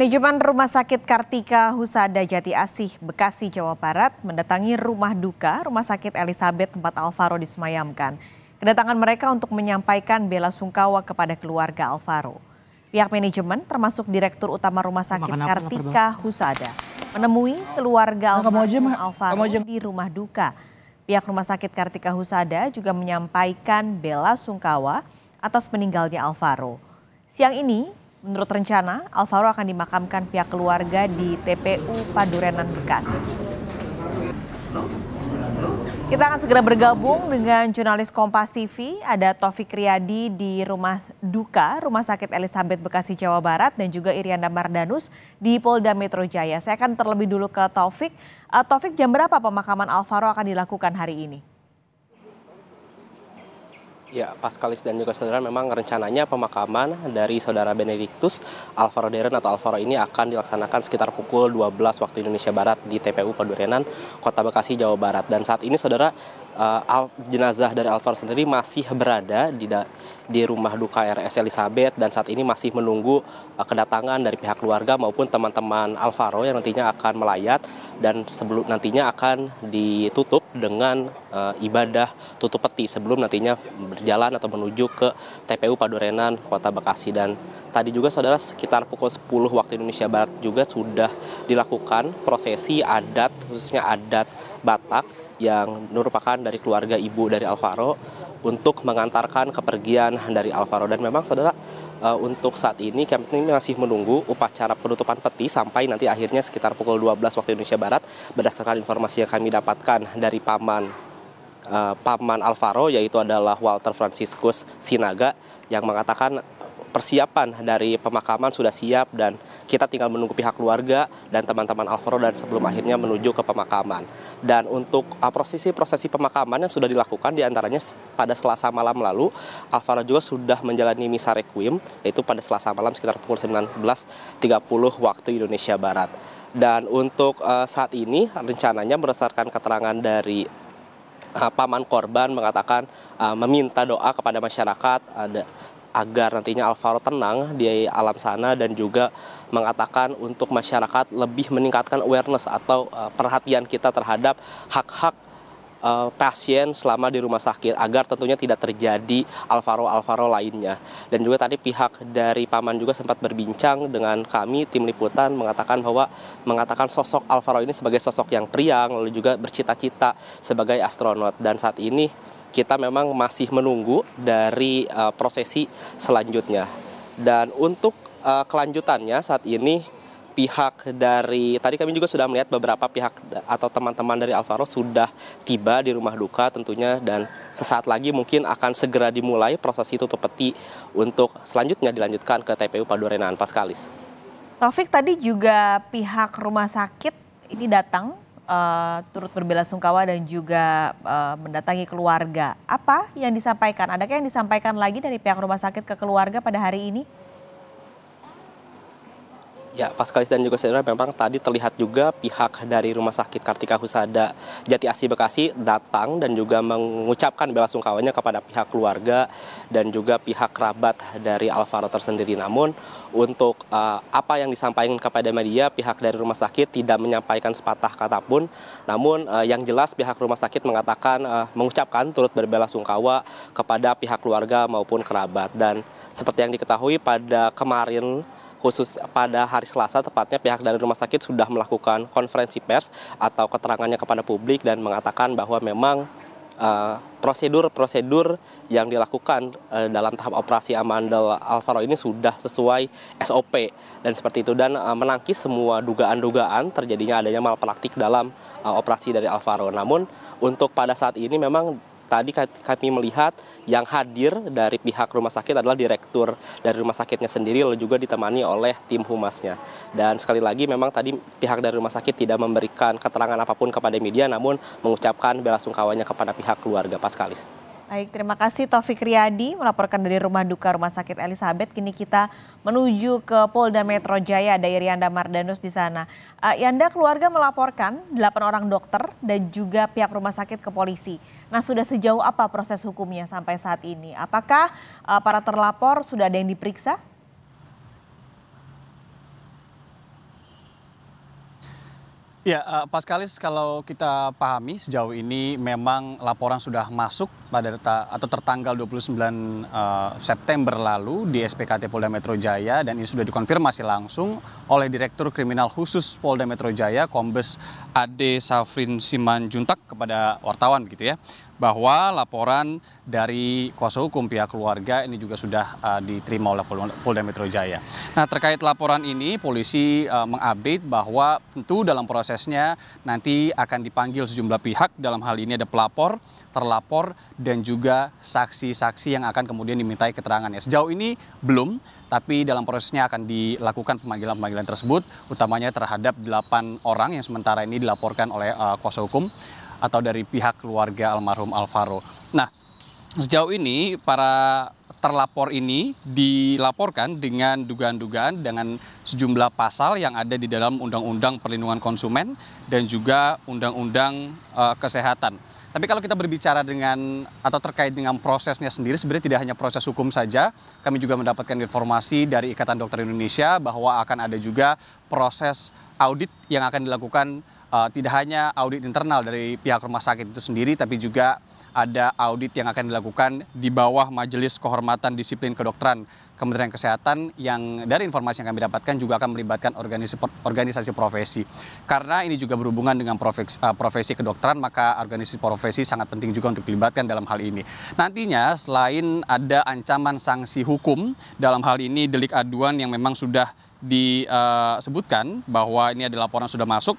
Manajemen Rumah Sakit Kartika Husada Jati Asih, Bekasi, Jawa Barat mendatangi rumah duka Rumah Sakit Elizabeth tempat Alvaro disemayamkan. Kedatangan mereka untuk menyampaikan bela sungkawa kepada keluarga Alvaro. Pihak manajemen termasuk Direktur Utama Rumah Sakit Kartika Husada menemui keluarga Alvaro di rumah duka. Pihak Rumah Sakit Kartika Husada juga menyampaikan bela sungkawa atas meninggalnya Alvaro. Siang ini, menurut rencana, Alvaro akan dimakamkan pihak keluarga di TPU Padurenan, Bekasi. Kita akan segera bergabung dengan jurnalis Kompas TV, ada Taufik Riyadi di rumah duka Rumah Sakit Elizabeth Bekasi, Jawa Barat, dan juga Irianda Mardanus di Polda Metro Jaya. Saya akan terlebih dulu ke Taufik. Taufik, jam berapa pemakaman Alvaro akan dilakukan hari ini? Ya, Paskalis dan juga saudara, memang rencananya pemakaman dari saudara Benedictus Alvaro Deren atau Alvaro ini akan dilaksanakan sekitar pukul 12 waktu Indonesia Barat di TPU Padurenan, Kota Bekasi, Jawa Barat. Dan saat ini saudara, jenazah dari Alvaro sendiri masih berada di rumah duka RS Elizabeth dan saat ini masih menunggu kedatangan dari pihak keluarga maupun teman-teman Alvaro yang nantinya akan melayat dan sebelum nantinya akan ditutup dengan ibadah tutup peti sebelum nantinya berjalan atau menuju ke TPU Padurenan Kota Bekasi. Dan tadi juga saudara sekitar pukul 10 waktu Indonesia Barat juga sudah dilakukan prosesi adat, khususnya adat Batak yang merupakan dari keluarga ibu dari Alvaro untuk mengantarkan kepergian dari Alvaro. Dan memang saudara, untuk saat ini kami masih menunggu upacara penutupan peti sampai nanti akhirnya sekitar pukul 12 waktu Indonesia Barat berdasarkan informasi yang kami dapatkan dari paman Alvaro, yaitu adalah Walter Franciscus Sinaga, yang mengatakan persiapan dari pemakaman sudah siap dan kita tinggal menunggu pihak keluarga dan teman-teman Alvaro dan sebelum akhirnya menuju ke pemakaman. Dan untuk prosesi pemakaman yang sudah dilakukan diantaranya pada Selasa malam lalu, Alvaro juga sudah menjalani misa requiem, yaitu pada Selasa malam sekitar pukul 19.30 waktu Indonesia Barat. Dan untuk saat ini rencananya berdasarkan keterangan dari paman korban mengatakan meminta doa kepada masyarakat agar nantinya Alvaro tenang di alam sana dan juga mengatakan untuk masyarakat lebih meningkatkan awareness atau perhatian kita terhadap hak-hak pasien selama di rumah sakit agar tentunya tidak terjadi Alvaro lainnya. Dan juga tadi pihak dari paman juga sempat berbincang dengan kami tim liputan mengatakan sosok Alvaro ini sebagai sosok yang priang lalu juga bercita-cita sebagai astronot. Dan saat ini kita memang masih menunggu dari prosesi selanjutnya. Dan untuk kelanjutannya saat ini pihak dari, tadi kami juga sudah melihat beberapa pihak atau teman-teman dari Alvaro sudah tiba di rumah duka tentunya, dan sesaat lagi mungkin akan segera dimulai prosesi tutup peti untuk selanjutnya dilanjutkan ke TPU Padurenan. Paskalis. Taufik, tadi juga pihak rumah sakit ini datang turut berbela sungkawa dan juga mendatangi keluarga. Apa yang disampaikan? Adakah yang disampaikan lagi dari pihak rumah sakit ke keluarga pada hari ini? Ya, Paskalis dan juga saudara, memang tadi terlihat juga pihak dari Rumah Sakit Kartika Husada Jati Asih Bekasi datang dan juga mengucapkan bela sungkawanya kepada pihak keluarga dan juga pihak kerabat dari Alvaro tersendiri. Namun untuk apa yang disampaikan kepada media, pihak dari rumah sakit tidak menyampaikan sepatah kata pun. Namun yang jelas pihak rumah sakit mengucapkan turut berbela sungkawa kepada pihak keluarga maupun kerabat. Dan seperti yang diketahui pada kemarin, khusus pada hari Selasa tepatnya, pihak dari rumah sakit sudah melakukan konferensi pers atau keterangannya kepada publik dan mengatakan bahwa memang prosedur yang dilakukan dalam tahap operasi amandel Alvaro ini sudah sesuai SOP dan seperti itu, dan menangkis semua dugaan-dugaan terjadinya adanya malpraktik dalam operasi dari Alvaro. Namun untuk pada saat ini memang tadi kami melihat yang hadir dari pihak rumah sakit adalah direktur dari rumah sakitnya sendiri, lalu juga ditemani oleh tim humasnya. Dan sekali lagi memang tadi pihak dari rumah sakit tidak memberikan keterangan apapun kepada media, namun mengucapkan bela sungkawanya kepada pihak keluarga. Paskalis. Baik, terima kasih Taufik Riyadi melaporkan dari rumah duka Rumah Sakit Elizabeth. Kini kita menuju ke Polda Metro Jaya, ada Irianda Mardanus di sana. Yanda, keluarga melaporkan 8 orang dokter dan juga pihak rumah sakit ke polisi. Nah, sudah sejauh apa proses hukumnya sampai saat ini? Apakah para terlapor sudah ada yang diperiksa? Ya, Paskalis, kalau kita pahami sejauh ini memang laporan sudah masuk pada atau tertanggal 29 September lalu di SPKT Polda Metro Jaya, dan ini sudah dikonfirmasi langsung oleh Direktur Kriminal Khusus Polda Metro Jaya Kombes Ade Safrin Simanjuntak kepada wartawan begitu ya, bahwa laporan dari kuasa hukum pihak keluarga ini juga sudah diterima oleh Polda Metro Jaya. Nah, terkait laporan ini polisi mengupdate bahwa tentu dalam prosesnya nanti akan dipanggil sejumlah pihak, dalam hal ini ada pelapor, terlapor, dan juga saksi-saksi yang akan kemudian dimintai keterangannya. Sejauh ini belum, tapi dalam prosesnya akan dilakukan pemanggilan-pemanggilan tersebut, utamanya terhadap 8 orang yang sementara ini dilaporkan oleh kuasa hukum atau dari pihak keluarga almarhum Alvaro. Nah, sejauh ini para terlapor ini dilaporkan dengan dugaan-dugaan dengan sejumlah pasal yang ada di dalam Undang-Undang Perlindungan Konsumen dan juga Undang-Undang Kesehatan. Tapi kalau kita berbicara dengan atau terkait dengan prosesnya sendiri, sebenarnya tidak hanya proses hukum saja. Kami juga mendapatkan informasi dari Ikatan Dokter Indonesia bahwa akan ada juga proses audit yang akan dilakukan, tidak hanya audit internal dari pihak rumah sakit itu sendiri, tapi juga ada audit yang akan dilakukan di bawah Majelis Kehormatan Disiplin Kedokteran Kementerian Kesehatan, yang dari informasi yang kami dapatkan juga akan melibatkan organisasi profesi. Karena ini juga berhubungan dengan profesi kedokteran, maka organisasi profesi sangat penting juga untuk dilibatkan dalam hal ini. Nantinya selain ada ancaman sanksi hukum, dalam hal ini delik aduan yang memang sudah disebutkan bahwa ini ada laporan sudah masuk.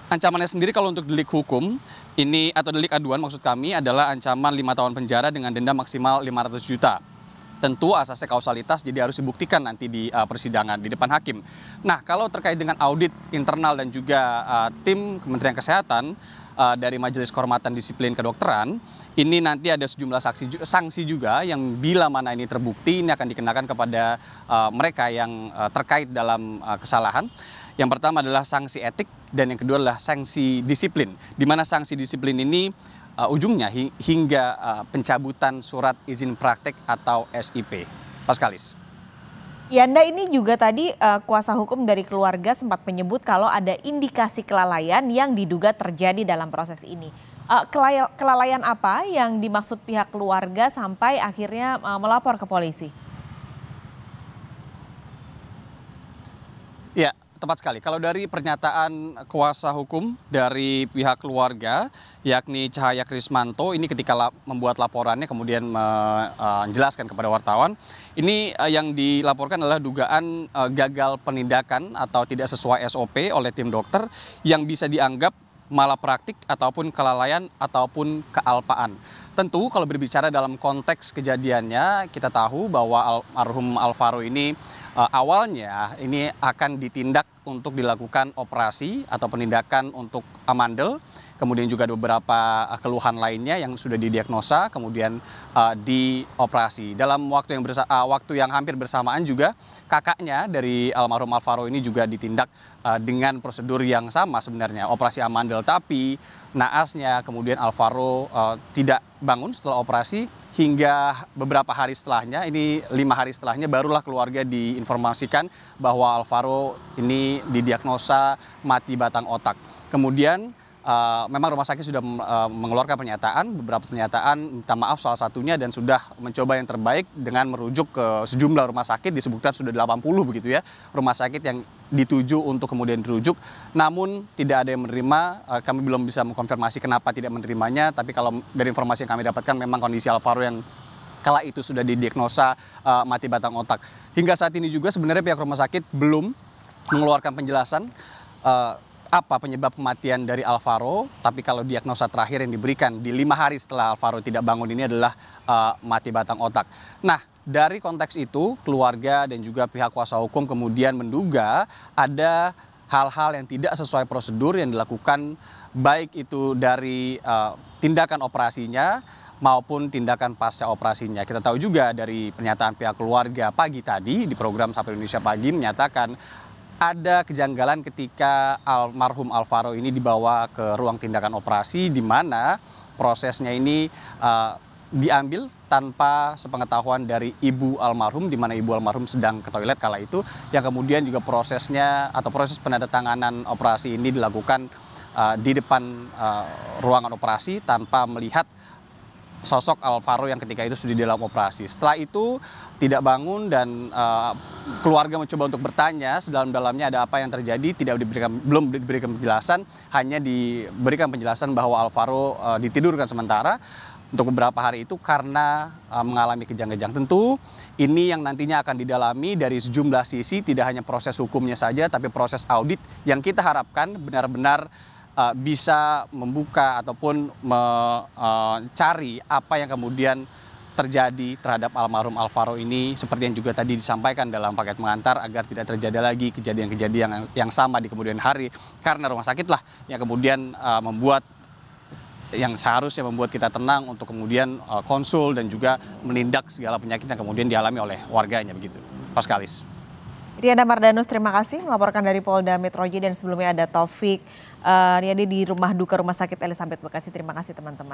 Ancamannya sendiri kalau untuk delik hukum ini atau delik aduan maksud kami adalah ancaman 5 tahun penjara dengan denda maksimal 500 juta. Tentu asasnya kausalitas, jadi harus dibuktikan nanti di persidangan di depan hakim. Nah, kalau terkait dengan audit internal dan juga tim Kementerian Kesehatan dari Majelis Kehormatan Disiplin Kedokteran, ini nanti ada sejumlah sanksi juga yang bila mana ini terbukti ini akan dikenakan kepada mereka yang terkait dalam kesalahan. Yang pertama adalah sanksi etik dan yang kedua adalah sanksi disiplin, di mana sanksi disiplin ini ujungnya hingga pencabutan surat izin praktek atau SIP. Paskalis. Yanda, ini juga tadi kuasa hukum dari keluarga sempat menyebut kalau ada indikasi kelalaian yang diduga terjadi dalam proses ini. Kelalaian apa yang dimaksud pihak keluarga sampai akhirnya melapor ke polisi? Ya, tepat sekali. Kalau dari pernyataan kuasa hukum dari pihak keluarga, yakni Cahaya Krismanto, ini ketika membuat laporannya kemudian menjelaskan kepada wartawan, ini yang dilaporkan adalah dugaan gagal penindakan atau tidak sesuai SOP oleh tim dokter yang bisa dianggap malapraktik ataupun kelalaian ataupun kealpaan. Tentu kalau berbicara dalam konteks kejadiannya, kita tahu bahwa almarhum Alvaro ini awalnya ini akan ditindak untuk dilakukan operasi atau penindakan untuk amandel, kemudian juga beberapa keluhan lainnya yang sudah didiagnosa, kemudian dioperasi. Dalam waktu yang hampir bersamaan juga kakaknya dari almarhum Alvaro ini juga ditindak dengan prosedur yang sama sebenarnya, operasi amandel, tapi naasnya kemudian Alvaro tidak bangun setelah operasi. Hingga beberapa hari setelahnya, ini 5 hari setelahnya, barulah keluarga diinformasikan bahwa Alvaro ini didiagnosa mati batang otak. Kemudian memang rumah sakit sudah mengeluarkan beberapa pernyataan minta maaf salah satunya, dan sudah mencoba yang terbaik dengan merujuk ke sejumlah rumah sakit, disebutkan sudah 80 begitu ya, rumah sakit yang dituju untuk kemudian dirujuk, namun tidak ada yang menerima. Kami belum bisa mengkonfirmasi kenapa tidak menerimanya, tapi kalau dari informasi yang kami dapatkan memang kondisi Alvaro yang kala itu sudah didiagnosa mati batang otak. Hingga saat ini juga sebenarnya pihak rumah sakit belum mengeluarkan penjelasan apa penyebab kematian dari Alvaro, tapi kalau diagnosa terakhir yang diberikan di 5 hari setelah Alvaro tidak bangun ini adalah mati batang otak. Nah, dari konteks itu keluarga dan juga pihak kuasa hukum kemudian menduga ada hal-hal yang tidak sesuai prosedur yang dilakukan, baik itu dari tindakan operasinya maupun tindakan pasca operasinya. Kita tahu juga dari pernyataan pihak keluarga pagi tadi di program Sapa Indonesia Pagi menyatakan ada kejanggalan ketika almarhum Alvaro ini dibawa ke ruang tindakan operasi, di mana prosesnya ini diambil tanpa sepengetahuan dari ibu almarhum, di mana ibu almarhum sedang ke toilet kala itu, yang kemudian juga prosesnya atau proses penandatanganan operasi ini dilakukan di depan ruangan operasi tanpa melihat sosok Alvaro yang ketika itu sudah di dalam operasi. Setelah itu tidak bangun dan keluarga mencoba untuk bertanya sedalam-dalamnya ada apa yang terjadi, belum diberikan penjelasan, hanya diberikan penjelasan bahwa Alvaro ditidurkan sementara untuk beberapa hari itu karena mengalami kejang-kejang. Tentu ini yang nantinya akan didalami dari sejumlah sisi, tidak hanya proses hukumnya saja tapi proses audit yang kita harapkan benar-benar bisa membuka ataupun mencari apa yang kemudian terjadi terhadap almarhum Alvaro ini, seperti yang juga tadi disampaikan dalam paket pengantar, agar tidak terjadi lagi kejadian-kejadian yang sama di kemudian hari, karena rumah sakit lah yang kemudian yang seharusnya membuat kita tenang untuk kemudian konsul dan juga menindak segala penyakit yang kemudian dialami oleh warganya, begitu. Paskalis. Riana Mardanus, terima kasih melaporkan dari Polda Metro Jaya, dan sebelumnya ada Taufik Riyadi di rumah duka Rumah Sakit Elizabeth Bekasi. Terima kasih teman-teman.